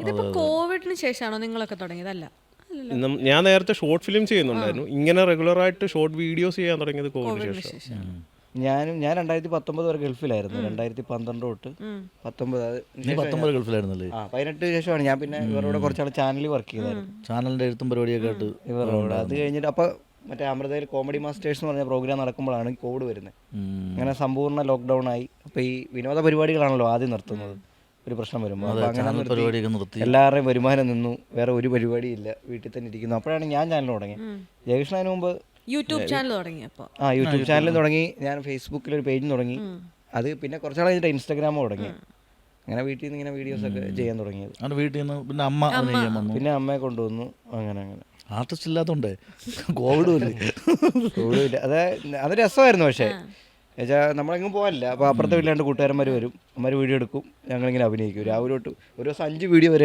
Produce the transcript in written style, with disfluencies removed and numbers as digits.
ഇതിപ്പോ കോവിഡിന് ശേഷമാണോ നിങ്ങളൊക്കെ തുടങ്ങിയതല്ല? ഞാൻ നേരത്തെ ഷോർട്ട് ഫിലിം ചെയ്യുന്നുണ്ടായിരുന്നു. ഇങ്ങനെ റെഗുലറായിട്ട് ഷോർട്ട് വീഡിയോസ് ചെയ്യാൻ തുടങ്ങിയത് കോവിഡിന് ശേഷം. ഞാൻ 2019 വരെ ഗൾഫിലായിരുന്നു. 2012 തൊട്ട് 19 ഗൾഫിലായിരുന്നല്ലേ? 18 ശേഷമാണ് ഞാൻ പിന്നെ ഇവരോട് കുറച്ചാൾ ചാനലിൽ വർക്ക് ചെയ്തായിരുന്നു. ചാനലിന്റെ എഴുത്തും പരിപാടിയൊക്കെ ആയിട്ട് ഇവരോട് അത് കഴിഞ്ഞിട്ട് അപ്പോൾ മറ്റേ അമൃതയിൽ കോമഡി മാസ്റ്റേഴ്സ് എന്ന് പറഞ്ഞ പ്രോഗ്രാം നടക്കുമ്പോഴാണ് കോവിഡ് വരുന്നത്. അങ്ങനെ സമ്പൂർണ്ണ ലോക്ക്ഡൗൺ ആയി. അപ്പോൾ ഈ വിനോദ പരിപാടികളാണല്ലോ ആദ്യം നിർത്തുന്നത് ഒരു പ്രശ്നം വരുമ്പോൾ. അപ്പോൾ അങ്ങനെ നിർത്തി എല്ലാവരുടെയും വരുമാനം നിന്നു. വേറെ ഒരു പരിപാടിയില്ല, വീട്ടിൽ തന്നെ ഇരിക്കുന്നു. അപ്പോഴാണ് ഞാൻ ചാനൽ തുടങ്ങി. ജയകൃഷ്ണൻ അതിന് മുമ്പ് യൂട്യൂബ് ചാനൽ തുടങ്ങിയപ്പോൾ യൂട്യൂബ് ചാനലും തുടങ്ങി. ഞാൻ ഫേസ്ബുക്കിൽ ഒരു പേജും തുടങ്ങി. അത് പിന്നെ കുറച്ചാൾ കഴിഞ്ഞിട്ട് ഇൻസ്റ്റാഗ്രാമും തുടങ്ങി. അങ്ങനെ വീട്ടിൽ നിന്ന് ഇങ്ങനെ വീഡിയോസ് ഒക്കെ ചെയ്യാൻ തുടങ്ങിയത്. വീട്ടിൽ നിന്ന് പിന്നെ അമ്മയെ കൊണ്ടുവന്നു. അങ്ങനെ ആർട്ടിസ്റ്റ് ഇല്ലാത്തതുകൊണ്ട് കോവിഡില്ല. അത് രസമായിരുന്നു. പക്ഷേ നമ്മളെങ്ങും പോകാനില്ല. അപ്പോൾ അപ്പുറത്തെ വീട്ടിലാണ്ട് കൂട്ടുകാരന്മാർ വരും, അമ്മമാർ വീഡിയോ എടുക്കും, ഞങ്ങളിങ്ങനെ അഭിനയിക്കും. രാവിലെ തൊട്ട് ഒരു ദിവസം 5 വീഡിയോ വരെ